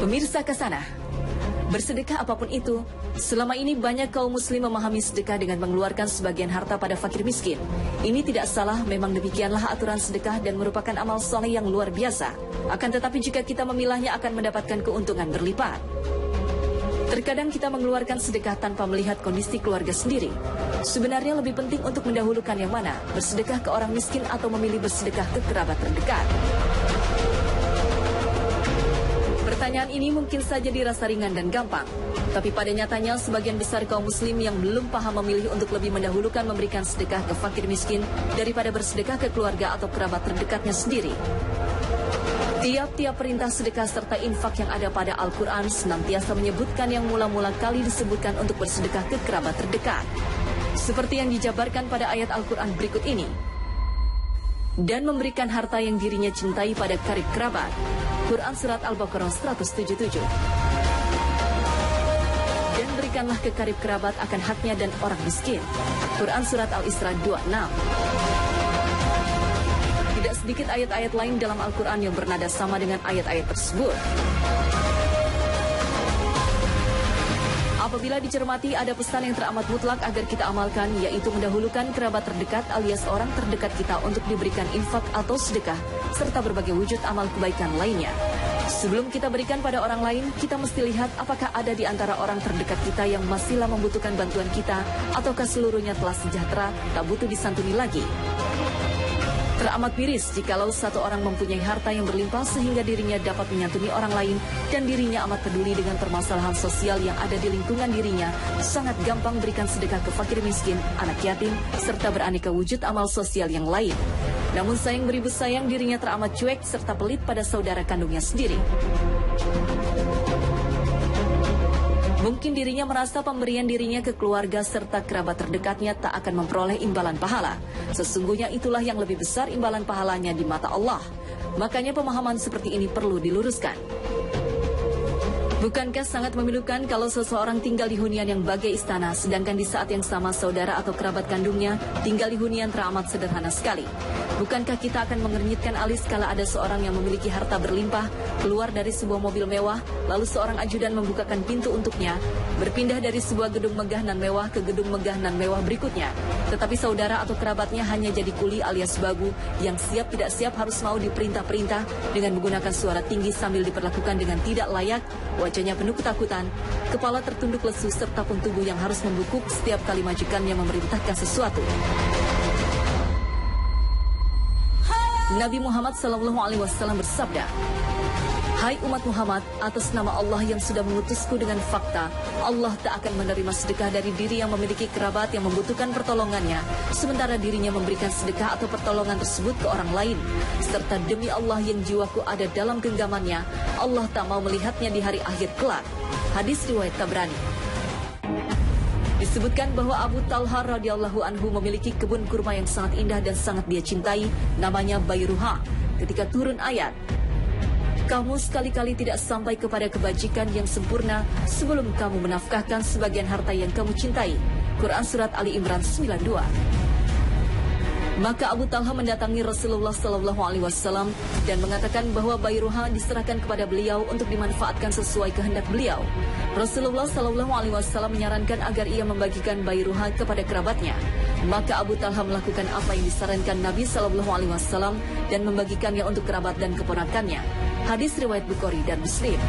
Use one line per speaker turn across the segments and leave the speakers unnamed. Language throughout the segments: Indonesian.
Pemirsa Kasana, bersedekah apapun itu, selama ini banyak kaum muslim memahami sedekah dengan mengeluarkan sebagian harta pada fakir miskin. Ini tidak salah, memang demikianlah aturan sedekah dan merupakan amal soleh yang luar biasa. Akan tetapi jika kita memilahnya akan mendapatkan keuntungan berlipat. Terkadang kita mengeluarkan sedekah tanpa melihat kondisi keluarga sendiri. Sebenarnya lebih penting untuk mendahulukan yang mana, bersedekah ke orang miskin atau memilih bersedekah ke kerabat terdekat. Pertanyaan ini mungkin saja dirasa ringan dan gampang. Tapi pada nyatanya sebagian besar kaum muslim yang belum paham memilih untuk lebih mendahulukan memberikan sedekah ke fakir miskin daripada bersedekah ke keluarga atau kerabat terdekatnya sendiri. Tiap-tiap perintah sedekah serta infak yang ada pada Al-Quran senantiasa menyebutkan yang mula-mula kali disebutkan untuk bersedekah ke kerabat terdekat. Seperti yang dijabarkan pada ayat Al-Quran berikut ini. Dan memberikan harta yang dirinya cintai pada karib kerabat. Quran Surat Al-Baqarah 177. Dan berikanlah ke karib kerabat akan haknya dan orang miskin. Quran Surat Al-Isra 26. Tidak sedikit ayat-ayat lain dalam Al-Quran yang bernada sama dengan ayat-ayat tersebut. Apabila dicermati ada pesan yang teramat mutlak agar kita amalkan, yaitu mendahulukan kerabat terdekat alias orang terdekat kita untuk diberikan infak atau sedekah, serta berbagai wujud amal kebaikan lainnya. Sebelum kita berikan pada orang lain, kita mesti lihat apakah ada di antara orang terdekat kita yang masihlah membutuhkan bantuan kita, ataukah seluruhnya telah sejahtera, tak butuh disantuni lagi. Teramat miris jikalau satu orang mempunyai harta yang berlimpah sehingga dirinya dapat menyantuni orang lain dan dirinya amat peduli dengan permasalahan sosial yang ada di lingkungan dirinya, sangat gampang berikan sedekah ke fakir miskin, anak yatim, serta beraneka wujud amal sosial yang lain. Namun sayang beribu sayang dirinya teramat cuek serta pelit pada saudara kandungnya sendiri. Mungkin dirinya merasa pemberian dirinya ke keluarga serta kerabat terdekatnya tak akan memperoleh imbalan pahala. Sesungguhnya itulah yang lebih besar imbalan pahalanya di mata Allah. Makanya pemahaman seperti ini perlu diluruskan. Bukankah sangat memilukan kalau seseorang tinggal di hunian yang bagai istana, sedangkan di saat yang sama saudara atau kerabat kandungnya tinggal di hunian teramat sederhana sekali? Bukankah kita akan mengernyitkan alis kala ada seorang yang memiliki harta berlimpah, keluar dari sebuah mobil mewah, lalu seorang ajudan membukakan pintu untuknya, berpindah dari sebuah gedung megah nan mewah ke gedung megah nan mewah berikutnya. Tetapi saudara atau kerabatnya hanya jadi kuli alias babu, yang siap tidak siap harus mau diperintah-perintah dengan menggunakan suara tinggi sambil diperlakukan dengan tidak layak, wajahnya penuh ketakutan, kepala tertunduk lesu serta pun tubuh yang harus membungkuk setiap kali majikannya memerintahkan sesuatu. Nabi Muhammad SAW bersabda, "Hai umat Muhammad, atas nama Allah yang sudah mengutusku dengan fakta, Allah tak akan menerima sedekah dari diri yang memiliki kerabat yang membutuhkan pertolongannya, sementara dirinya memberikan sedekah atau pertolongan tersebut ke orang lain. Serta demi Allah yang jiwaku ada dalam genggamannya, Allah tak mau melihatnya di hari akhir kelak." Hadis riwayat Tabrani. Disebutkan bahwa Abu Talha radhiyallahu anhu memiliki kebun kurma yang sangat indah dan sangat dia cintai, namanya Bayruha. Ketika turun ayat, "Kamu sekali-kali tidak sampai kepada kebajikan yang sempurna sebelum kamu menafkahkan sebagian harta yang kamu cintai." Quran Surat Ali Imran 92. Maka Abu Talha mendatangi Rasulullah SAW dan mengatakan bahwa Bayruha diserahkan kepada beliau untuk dimanfaatkan sesuai kehendak beliau. Rasulullah SAW menyarankan agar ia membagikan Bayruha kepada kerabatnya. Maka Abu Talha melakukan apa yang disarankan Nabi SAW dan membagikannya untuk kerabat dan keponakannya. Hadis riwayat Bukhari dan Muslim.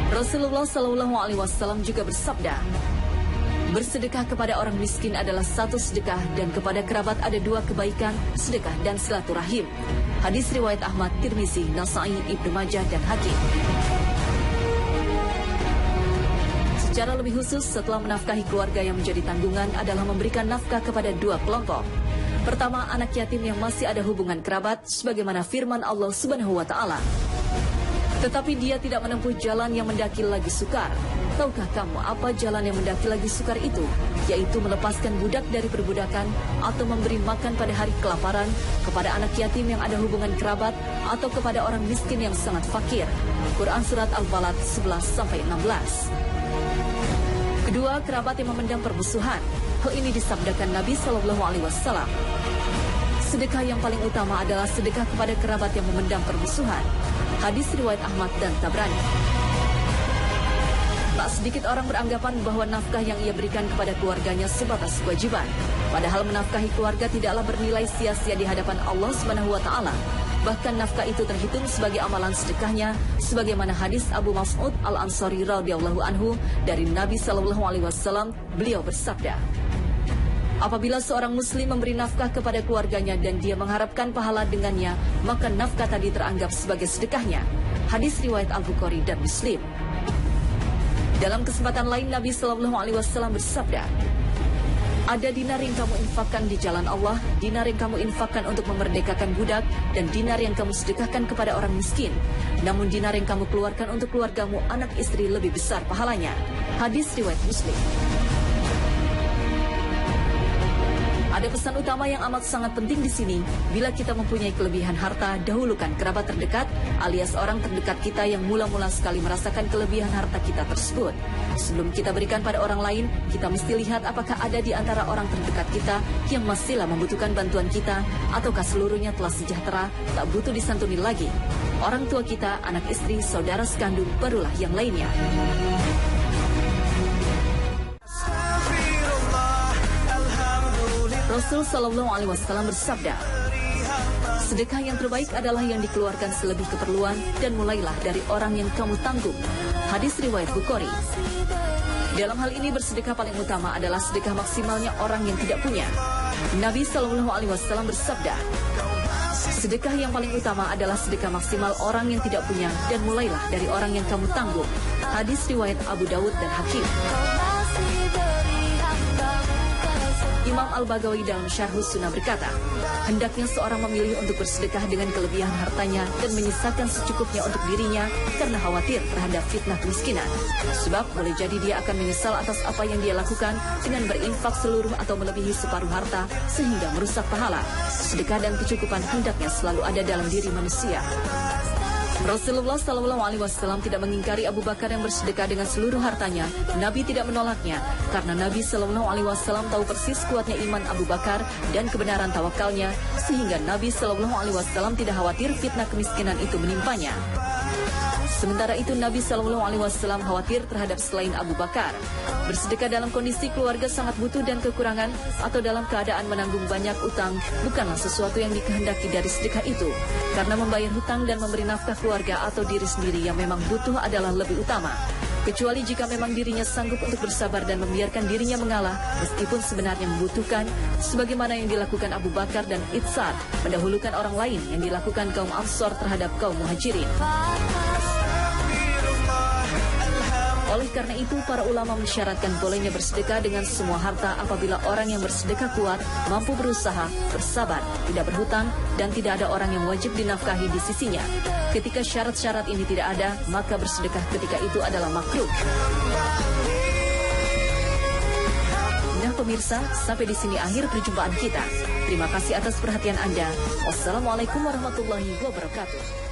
Rasulullah SAW juga bersabda, "Bersedekah kepada orang miskin adalah satu sedekah dan kepada kerabat ada dua kebaikan, sedekah dan silaturahim." Hadis riwayat Ahmad, Tirmizi, Nasai, Ibnu Majah dan Hakim. Secara lebih khusus, setelah menafkahi keluarga yang menjadi tanggungan adalah memberikan nafkah kepada dua kelompok. Pertama, anak yatim yang masih ada hubungan kerabat, sebagaimana firman Allah Subhanahu wa Ta'ala, "Tetapi dia tidak menempuh jalan yang mendaki lagi sukar." Tahukah kamu apa jalan yang mendaki lagi sukar itu? Yaitu melepaskan budak dari perbudakan atau memberi makan pada hari kelaparan kepada anak yatim yang ada hubungan kerabat atau kepada orang miskin yang sangat fakir. Quran Surat Al-Balad 11-16. Kedua, kerabat yang memendam permusuhan. Hal ini disabdakan Nabi SAW. Sedekah yang paling utama adalah sedekah kepada kerabat yang memendam permusuhan. Hadis riwayat Ahmad dan Tabrani. Tak sedikit orang beranggapan bahwa nafkah yang ia berikan kepada keluarganya sebatas kewajiban. Padahal menafkahi keluarga tidaklah bernilai sia-sia di hadapan Allah Subhanahu wa taala. Bahkan nafkah itu terhitung sebagai amalan sedekahnya, sebagaimana hadis Abu Mas'ud Al-Ansari radhiyallahu anhu dari Nabi sallallahu alaihi wasallam, beliau bersabda, apabila seorang muslim memberi nafkah kepada keluarganya dan dia mengharapkan pahala dengannya, maka nafkah tadi teranggap sebagai sedekahnya. Hadis riwayat Al-Bukhari dan Muslim. Dalam kesempatan lain Nabi sallallahu alaihi wasallam bersabda, ada dinar yang kamu infakkan di jalan Allah, dinar yang kamu infakkan untuk memerdekakan budak, dan dinar yang kamu sedekahkan kepada orang miskin. Namun dinar yang kamu keluarkan untuk keluargamu, anak istri lebih besar pahalanya. Hadis riwayat Muslim. Ada pesan utama yang amat sangat penting di sini. Bila kita mempunyai kelebihan harta, dahulukan kerabat terdekat alias orang terdekat kita yang mula-mula sekali merasakan kelebihan harta kita tersebut. Sebelum kita berikan pada orang lain, kita mesti lihat apakah ada di antara orang terdekat kita yang masihlah membutuhkan bantuan kita, ataukah seluruhnya telah sejahtera, tak butuh disantuni lagi. Orang tua kita, anak istri, saudara sekandung, barulah yang lainnya. Rasul Sallallahu Alaihi Wasallam bersabda, sedekah yang terbaik adalah yang dikeluarkan selebih keperluan dan mulailah dari orang yang kamu tanggung. Hadis riwayat Bukhari. Dalam hal ini bersedekah paling utama adalah sedekah maksimalnya orang yang tidak punya. Nabi Sallallahu Alaihi Wasallam bersabda, sedekah yang paling utama adalah sedekah maksimal orang yang tidak punya dan mulailah dari orang yang kamu tanggung. Hadis riwayat Abu Dawud dan Hakim. Imam Al-Baghawi dalam Syarhus Sunnah berkata, hendaknya seorang memilih untuk bersedekah dengan kelebihan hartanya dan menyisakan secukupnya untuk dirinya karena khawatir terhadap fitnah kemiskinan. Sebab boleh jadi dia akan menyesal atas apa yang dia lakukan dengan berinfak seluruh atau melebihi separuh harta sehingga merusak pahala. Sedekah dan kecukupan hendaknya selalu ada dalam diri manusia. Rasulullah Sallallahu Alaihi Wasallam tidak mengingkari Abu Bakar yang bersedekah dengan seluruh hartanya. Nabi tidak menolaknya karena Nabi Sallallahu Alaihi Wasallam tahu persis kuatnya iman Abu Bakar dan kebenaran tawakalnya, sehingga Nabi Sallallahu Alaihi Wasallam tidak khawatir fitnah kemiskinan itu menimpanya. Sementara itu Nabi Sallallahu Alaihi Wasallam khawatir terhadap selain Abu Bakar. Bersedekah dalam kondisi keluarga sangat butuh dan kekurangan atau dalam keadaan menanggung banyak utang bukanlah sesuatu yang dikehendaki dari sedekah itu. Karena membayar hutang dan memberi nafkah keluarga atau diri sendiri yang memang butuh adalah lebih utama. Kecuali jika memang dirinya sanggup untuk bersabar dan membiarkan dirinya mengalah meskipun sebenarnya membutuhkan, sebagaimana yang dilakukan Abu Bakar dan Itsar, mendahulukan orang lain yang dilakukan kaum Ansor terhadap kaum Muhajirin. Oleh karena itu, para ulama mensyaratkan bolehnya bersedekah dengan semua harta apabila orang yang bersedekah kuat, mampu berusaha, bersabar, tidak berhutang, dan tidak ada orang yang wajib dinafkahi di sisinya. Ketika syarat-syarat ini tidak ada, maka bersedekah ketika itu adalah makruh. Nah pemirsa, sampai di sini akhir perjumpaan kita. Terima kasih atas perhatian Anda. Wassalamualaikum warahmatullahi wabarakatuh.